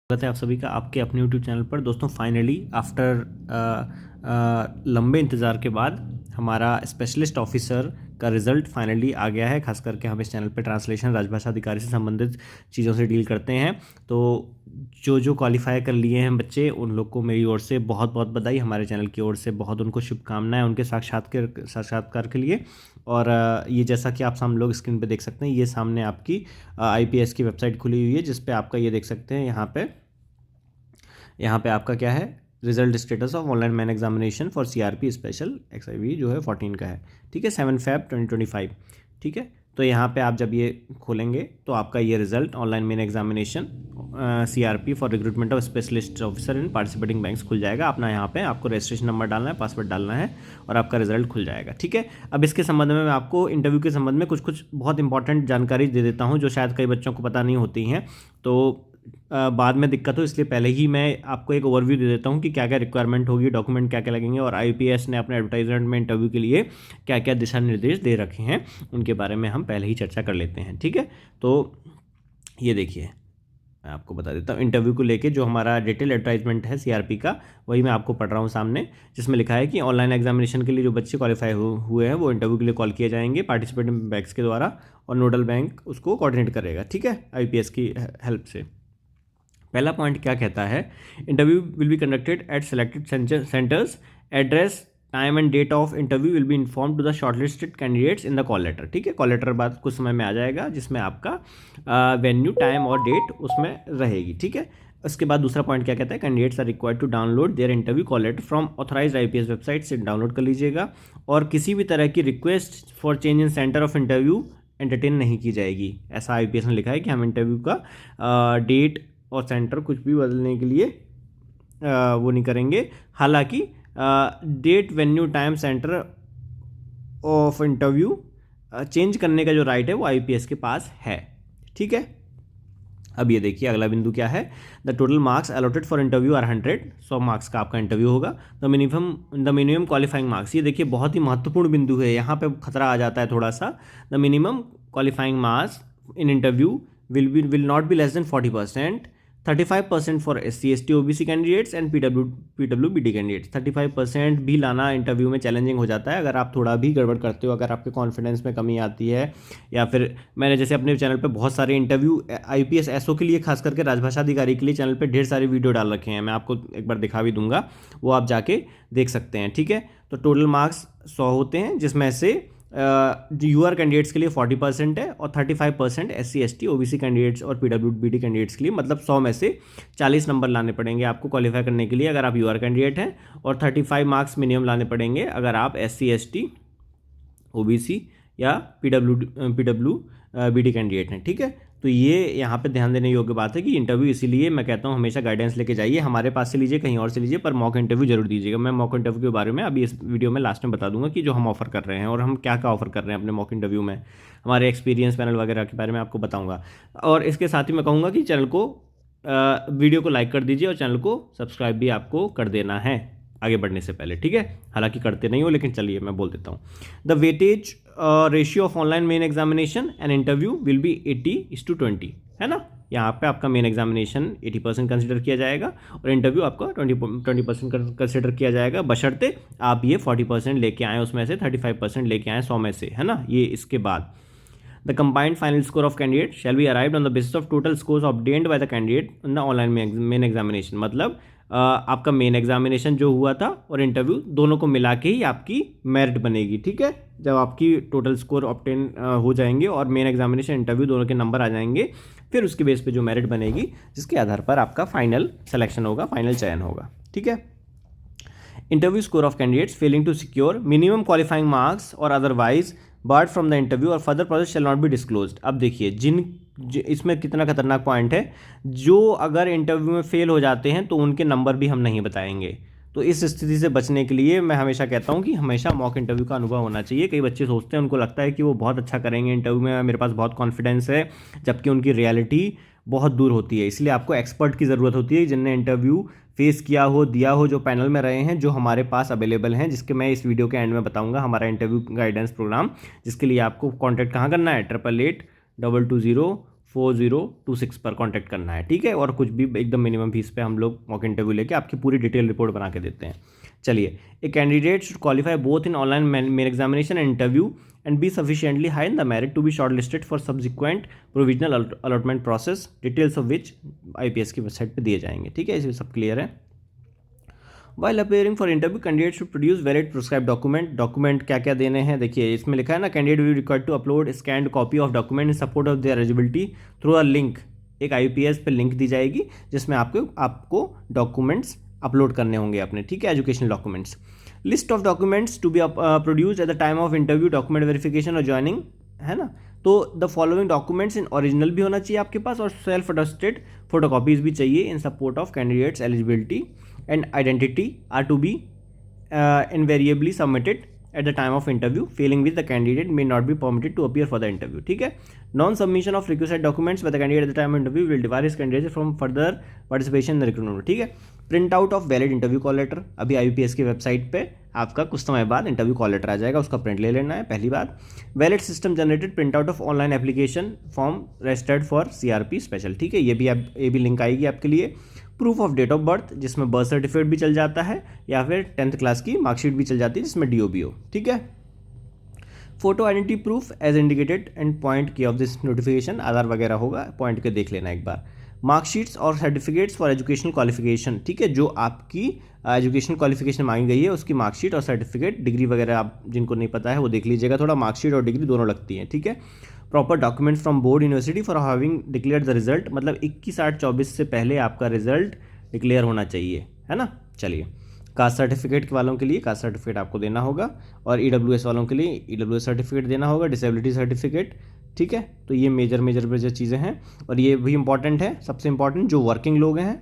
स्वागत है आप सभी का आपके अपने YouTube चैनल पर। दोस्तों फाइनली आफ्टर लंबे इंतज़ार के बाद हमारा स्पेशलिस्ट ऑफिसर का रिज़ल्ट फाइनली आ गया है। खास करके हम इस चैनल पर ट्रांसलेशन राजभाषा अधिकारी से संबंधित चीज़ों से डील करते हैं। तो जो क्वालिफाई कर लिए हैं बच्चे, उन लोग को मेरी ओर से बहुत बहुत बधाई, हमारे चैनल की ओर से बहुत उनको शुभकामनाएं उनके साक्षात्कार के लिए। और ये जैसा कि आप हम लोग स्क्रीन पे देख सकते हैं, ये सामने आपकी IPS की वेबसाइट खुली हुई है, जिस पे आपका ये देख सकते हैं यहाँ पे आपका क्या है, result status of online main examination for CRP special XIV जो है 14 का है। ठीक है, 7 Feb 2025। ठीक है, तो यहाँ पे आप जब ये खोलेंगे तो आपका ये result online main examination CRP for recruitment of specialist officer in participating banks खुल जाएगा। अपना यहाँ पे आपको रजिस्ट्रेशन नंबर डालना है, पासवर्ड डालना है और आपका रिजल्ट खुल जाएगा। ठीक है, अब इसके संबंध में मैं आपको इंटरव्यू के संबंध में कुछ बहुत इंपॉर्टेंट जानकारी दे देता हूँ जो शायद कई बच्चों को पता नहीं होती हैं, तो बाद में दिक्कत हो, इसलिए पहले ही मैं आपको एक ओवरव्यू दे देता हूँ कि क्या क्या रिक्वायरमेंट होगी, डॉक्यूमेंट क्या क्या लगेंगे और IPS ने अपने एडवर्टाइजमेंट में इंटरव्यू के लिए क्या क्या दिशा निर्देश दे रखे हैं, उनके बारे में हम पहले ही चर्चा कर लेते हैं। ठीक है, तो ये देखिए मैं आपको बता देता हूँ इंटरव्यू को लेके जो हमारा डिटेल एडवर्टाइजमेंट है CRP का, वही मैं आपको पढ़ रहा हूँ सामने, जिसमें लिखा है कि ऑनलाइन एग्जामिनेशन के लिए जो बच्चे क्वालिफाई हुए हैं वो इंटरव्यू के लिए कॉल किए जाएंगे पार्टिसिपेटिंग बैंक्स के द्वारा, और नोडल बैंक उसको कोऑर्डिनेट करेगा। ठीक है, IPS की हेल्प से। पहला पॉइंट क्या कहता है, interview will be conducted at selected centres, address time and date of interview will be inform to the shortlisted candidates in the call letter. ठीक है, कॉल लेटर बाद कुछ समय में आ जाएगा, जिसमें आपका वेन्यू, टाइम और डेट उसमें रहेगी। ठीक है, उसके बाद दूसरा पॉइंट क्या कहता है, candidates are required to download their interview call letter from authorised IPS website से डाउनलोड कर लीजिएगा, और किसी भी तरह की request for change in centre of interview entertain नहीं की जाएगी। ऐसा IPS ने लिखा है कि हम इंटरव्यू का डेट और सेंटर कुछ भी बदलने के लिए वो नहीं करेंगे। हालांकि date, venue, time, centre of interview change करने का जो राइट है वो IPS के पास है। ठीक है, अब ये देखिए अगला बिंदु क्या है, the total marks allotted for interview are 100 marks का आपका इंटरव्यू होगा। द मिनिमम क्वालिफाइंग मार्क्स, ये देखिए बहुत ही महत्वपूर्ण बिंदु है, यहाँ पे खतरा आ जाता है थोड़ा सा। The minimum qualifying marks in interview will not be less than 40%, 35% for SC ST OBC candidates and PWBD candidates. 35% भी लाना इंटरव्यू में चैलेंजिंग हो जाता है अगर आप थोड़ा भी गड़बड़ करते हो, अगर आपके कॉन्फिडेंस में कमी आती है, या फिर मैंने जैसे अपने चैनल पे बहुत सारे इंटरव्यू IPS SO के लिए, खास करके राजभाषा अधिकारी के लिए चैनल पे ढेर सारे वीडियो डाल रखे हैं, मैं आपको एक बार दिखा भी दूंगा, वो आप जाके देख सकते हैं। ठीक है, तो टोटल मार्क्स 100 होते हैं, जिसमें से UR कैंडिडेट्स के लिए 40% है और 35% SC ST OBC कैंडिडेट्स और PWBD कैंडिडेट्स के लिए, मतलब 100 में से 40 नंबर लाने पड़ेंगे आपको क्वालिफाई करने के लिए अगर आप UR कैंडिडेट हैं, और 35 मार्क्स मिनिमम लाने पड़ेंगे अगर आप SC ST OBC या PWBD कैंडिडेट हैं। ठीक है, तो ये यहाँ पे ध्यान देने योग्य बात है कि इंटरव्यू, इसीलिए मैं कहता हूँ हमेशा गाइडेंस लेके जाइए, हमारे पास से लीजिए, कहीं और से लीजिए, पर मॉक इंटरव्यू जरूर दीजिएगा। मैं मॉक इंटरव्यू के बारे में अभी इस वीडियो में लास्ट में बता दूंगा कि जो हम ऑफर कर रहे हैं और हम क्या क्या ऑफर कर रहे हैं अपने मॉक इंटरव्यू में, हमारे एक्सपीरियंस पैनल वगैरह के बारे में आपको बताऊँगा। और इसके साथ ही मैं कहूँगा कि चैनल को वीडियो को लाइक कर दीजिए और चैनल को सब्सक्राइब भी आपको कर देना है आगे बढ़ने से पहले। ठीक है, हालांकि करते नहीं हो, लेकिन चलिए मैं बोल देता हूँ। The weightage ratio of online main examination and interview will B 80:20, है ना। यहाँ पे आपका मेन एग्जामिनेशन 80% कंसिडर किया जाएगा और इंटरव्यू आपका 20% कंसिडर किया जाएगा, बशर्ते आप ये 40% लेके आएँ, उसमें से 35% लेके आएँ 100 में से, है ना। ये इसके बाद the combined final score of candidate shall be arrived on the basis of total scores obtained by the candidate in the online main examination. मतलब आपका मेन एग्जामिनेशन जो हुआ था और इंटरव्यू दोनों को मिला के ही आपकी मेरिट बनेगी। ठीक है, जब आपकी टोटल स्कोर ऑब्टेन हो जाएंगे और मेन एग्जामिनेशन इंटरव्यू दोनों के नंबर आ जाएंगे, फिर उसके बेस पे जो मेरिट बनेगी, जिसके आधार पर आपका फाइनल सिलेक्शन होगा, फाइनल चयन होगा। ठीक है, interview score of candidates failing to secure minimum qualifying marks और otherwise barred from the interview और further process shall not be disclosed. अब देखिए इसमें कितना खतरनाक पॉइंट है, जो अगर इंटरव्यू में फेल हो जाते हैं तो उनके नंबर भी हम नहीं बताएंगे। तो इस स्थिति से बचने के लिए मैं हमेशा कहता हूं कि हमेशा मॉक इंटरव्यू का अनुभव होना चाहिए। कई बच्चे सोचते हैं, उनको लगता है कि वो बहुत अच्छा करेंगे इंटरव्यू में, मेरे पास बहुत कॉन्फिडेंस है, जबकि उनकी रियलिटी बहुत दूर होती है। इसलिए आपको एक्सपर्ट की ज़रूरत होती है, जिनने इंटरव्यू फेस किया हो, दिया हो, जो पैनल में रहे हैं, जो हमारे पास अवेलेबल हैं, जिसके मैं इस वीडियो के एंड में बताऊंगा हमारा इंटरव्यू गाइडेंस प्रोग्राम, जिसके लिए आपको कॉन्टैक्ट कहाँ करना है, 888220 4026 पर कॉन्टैक्ट करना है, ठीक है। और कुछ भी एकदम मिनिमम फीस पे हम लोग मॉक इंटरव्यू लेके आपकी पूरी डिटेल रिपोर्ट बना के देते हैं। चलिए, a candidate should qualify both in online main examination and interview and be sufficiently high in the merit to be short for subsequent provisional allotment process, details of which IPS की website पर दिए जाएंगे, ठीक है। इसे सब clear है। While appearing for interview, candidate should produce valid prescribed document. Document क्या क्या देने हैं, देखिए इसमें लिखा है ना, candidate will required to upload scanned copy of document in support of their eligibility through a link. एक IPS पे लिंक दी जाएगी जिसमें आपको डॉक्यूमेंट्स अपलोड करने होंगे अपने, ठीक है, educational documents. List of documents to be produce at the time of interview, document verification और ज्वाइनिंग, है ना। तो the following documents in original भी होना चाहिए आपके पास और सेल्फ अटेस्टेड फोटोकॉपीज भी चाहिए इन support of candidates eligibility and identity are to be invariably submitted at the time of interview, failing which the candidate may not be permitted to appear for the interview, ठीक है। non submission of requisite documents by the candidate at the time of interview will debar his candidate from further participation in the recruitment, ठीक है। Print out of valid interview call letter, अभी IPS की website पे आपका कुछ समय बाद interview call letter आ जाएगा, उसका प्रिंट ले लेना है, पहली बात। Valid system generated print out of online application form registered for CRP special, ठीक है। ये भी लिंक आएगी आपके लिए। Proof of date of birth, जिसमें बर्थ सर्टिफिकेट भी चल जाता है या फिर 10th क्लास की मार्कशीट भी चल जाती है जिसमें DOB हो, ठीक है। Photo identity proof as indicated and point की ऑफ दिस नोटिफिकेशन, आधार वगैरह होगा, पॉइंट के देख लेना एक बार। मार्कशीट्स और सर्टिफिकेट्स फॉर एजुकेशनल क्वालिफिकेशन, ठीक है, जो आपकी एजुकेशनल क्वालिफिकेशन मांगी गई है उसकी मार्कशीट और सर्टिफिकेट, डिग्री वगैरह आप जिनको नहीं पता है वो देख लीजिएगा थोड़ा, मार्कशीट और डिग्री दोनों लगती हैं, ठीक है। Proper documents from board university for having declare the result, मतलब 21/8/24 से पहले आपका रिजल्ट डिक्लेयर होना चाहिए, है ना। चलिए, कास्ट सर्टिफिकेट वालों के लिए कास्ट सर्टिफिकेट आपको देना होगा और EWS वालों के लिए EWS सर्टिफिकेट देना होगा, डिसेबिलिटी सर्टिफिकेट, ठीक है। तो ये मेजर चीज़ें हैं और ये भी इंपॉर्टेंट है, सबसे इंपॉर्टेंट जो वर्किंग लोग हैं,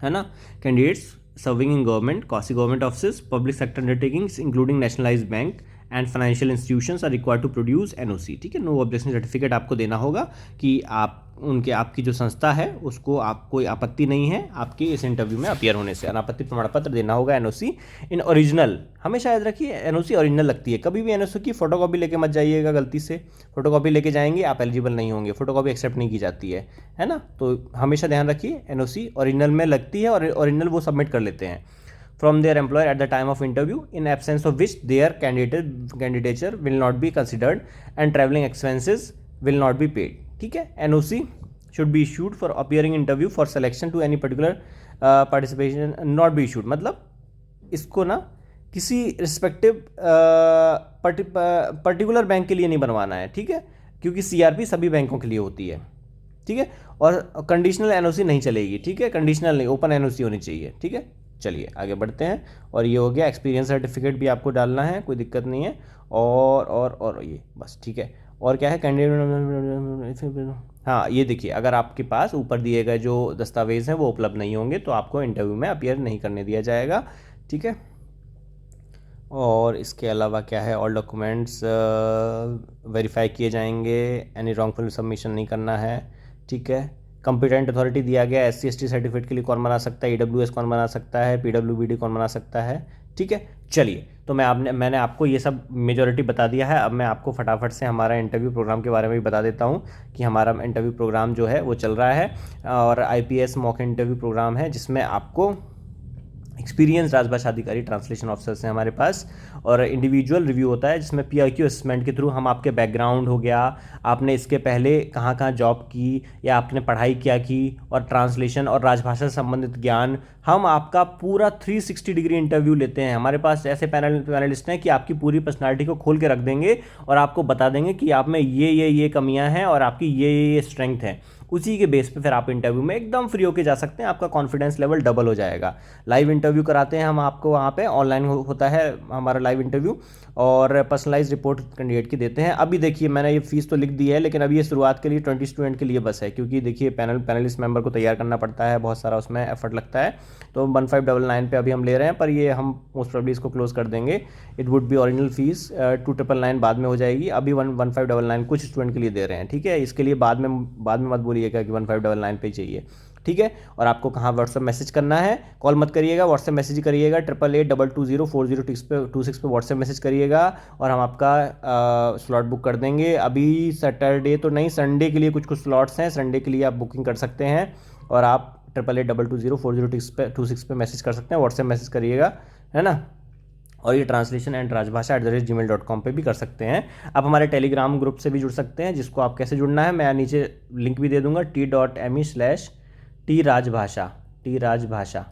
है ना, candidates serving in government, quasi government office, public sector undertakings including nationalised bank and financial institutions are required to produce NOC, ठीक है। नो ऑब्जेक्शन सर्टिफिकेट आपको देना होगा कि आपकी जो संस्था है उसको कोई आपत्ति नहीं है आपके इस इंटरव्यू में अपीयर होने से, अनापत्ति प्रमाण पत्र देना होगा, NOC इन ओरिजिनल, हमेशा याद रखिए NOC ओरिजिनल लगती है, कभी भी NOC की फोटोकॉपी लेके मत जाइएगा, गलती से फोटोकॉपी लेके जाएंगे आप एलिजिबल नहीं होंगे, फोटोकॉपी एक्सेप्ट नहीं की जाती है ना। तो हमेशा ध्यान रखिए NOC ओरिजिनल में लगती है और ओरिजिनल वो सबमिट कर लेते हैं from their employer at the time of interview, in absence of which their candidature will not be considered and traveling expenses will not be paid, ठीक है। NOC should be issued for appearing interview for selection to any particular participation not be issued, मतलब इसको ना किसी respective particular bank के लिए नहीं बनवाना है, ठीक है, क्योंकि CRP सभी बैंकों के लिए होती है, ठीक है। और कंडीशनल NOC नहीं चलेगी, ठीक है, कंडीशनल नहीं, ओपन NOC होनी चाहिए, ठीक है। चलिए आगे बढ़ते हैं, और ये हो गया, एक्सपीरियंस सर्टिफिकेट भी आपको डालना है, कोई दिक्कत नहीं है, और ये बस, ठीक है। और क्या है, कैंडिडेट, हाँ ये देखिए, अगर आपके पास ऊपर दिए गए जो दस्तावेज़ हैं वो उपलब्ध नहीं होंगे तो आपको इंटरव्यू में अपीयर नहीं करने दिया जाएगा, ठीक है। और इसके अलावा क्या है, ऑल डॉक्यूमेंट्स वेरीफाई किए जाएंगे, एनी रॉन्गफुल सबमिशन नहीं करना है, ठीक है। कंपिटेंट अथॉरिटी दिया गया, SC ST सर्टिफिकेट के लिए कौन बना सकता है, EWS कौन बना सकता है, PWBD कौन बना सकता है, ठीक है। चलिए, तो मैंने आपको ये सब मेजॉरिटी बता दिया है। अब मैं आपको फटाफट से हमारा इंटरव्यू प्रोग्राम के बारे में भी बता देता हूँ कि हमारा इंटरव्यू प्रोग्राम जो है वो चल रहा है, और IPS मॉक इंटरव्यू प्रोग्राम है जिसमें आपको एक्सपीरियंस राजभाषा अधिकारी ट्रांसलेशन ऑफिसर्स हैं हमारे पास, और इंडिविजुअल रिव्यू होता है जिसमें PIQ असेसमेंट के थ्रू हम आपके बैकग्राउंड हो गया, आपने इसके पहले कहाँ कहाँ जॉब की या आपने पढ़ाई क्या की, और ट्रांसलेशन और राजभाषा से संबंधित ज्ञान, हम आपका पूरा 360 डिग्री इंटरव्यू लेते हैं। हमारे पास ऐसे पैनलिस्ट हैं कि आपकी पूरी पर्सनालिटी को खोल के रख देंगे और आपको बता देंगे कि आप में ये कमियां हैं और आपकी ये स्ट्रेंथ है, उसी के बेस पे फिर आप इंटरव्यू में एकदम फ्री होके जा सकते हैं, आपका कॉन्फिडेंस लेवल डबल हो जाएगा। लाइव इंटरव्यू कराते हैं हम आपको, वहाँ पे ऑनलाइन होता है हमारा लाइव इंटरव्यू, और पर्सनलाइज रिपोर्ट कैंडिडेट की देते हैं। अभी देखिए, मैंने ये फीस तो लिख दी है, लेकिन अभी ये शुरुआत के लिए 20 स्टूडेंट के लिए बस है, क्योंकि देखिए पैनलिस्ट मेंबर को तैयार करना पड़ता है, बहुत सारा उसमें एफर्ट लगता है। तो 1599 पे अभी हम ले रहे हैं, पर ये हम मोस्ट प्रोबेबली इसको क्लोज कर देंगे। It would be original fees 2999 बाद में हो जाएगी, अभी 1599 कुछ स्टूडेंट के लिए दे रहे हैं, ठीक है। इसके लिए बाद में मत बोलिएगा कि 1599 पे चाहिए, ठीक है। और आपको कहाँ व्हाट्सएप मैसेज करना है, कॉल मत करिएगा, व्हाट्सएप मैसेज करिएगा 8882204026 पे व्हाट्सएप मैसेज करिएगा और हम आपका स्लॉट बुक कर देंगे। अभी सैटरडे तो नहीं, संडे के लिए कुछ स्लॉट्स हैं, संडे के लिए आप बुकिंग कर सकते हैं और आप 8882204026 पे मैसेज कर सकते हैं, व्हाट्सएप मैसेज करिएगा, है ना। और ये translation@rajbhasha@gmail.com पे भी कर सकते हैं। आप हमारे टेलीग्राम ग्रुप से भी जुड़ सकते हैं, जिसको आप कैसे जुड़ना है मैं नीचे लिंक भी दे दूंगा, t.me/tRajbhasha, tRajbhasha,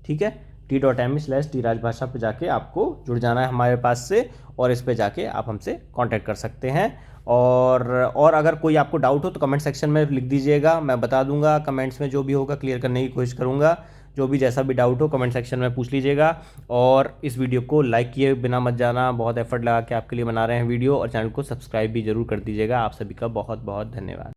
ठीक है। t.me/tRajbhasha पे जाके आपको जुड़ जाना है हमारे पास से और इस पे जाके आप हमसे कांटेक्ट कर सकते हैं। और अगर कोई आपको डाउट हो तो कमेंट सेक्शन में लिख दीजिएगा, मैं बता दूंगा, कमेंट्स में जो भी होगा क्लियर करने की कोशिश करूंगा। जो भी जैसा भी डाउट हो कमेंट सेक्शन में पूछ लीजिएगा। और इस वीडियो को लाइक किए बिना मत जाना, बहुत एफर्ट लगा के आपके लिए बना रहे हैं वीडियो, और चैनल को सब्सक्राइब भी जरूर कर दीजिएगा। आप सभी का बहुत बहुत धन्यवाद।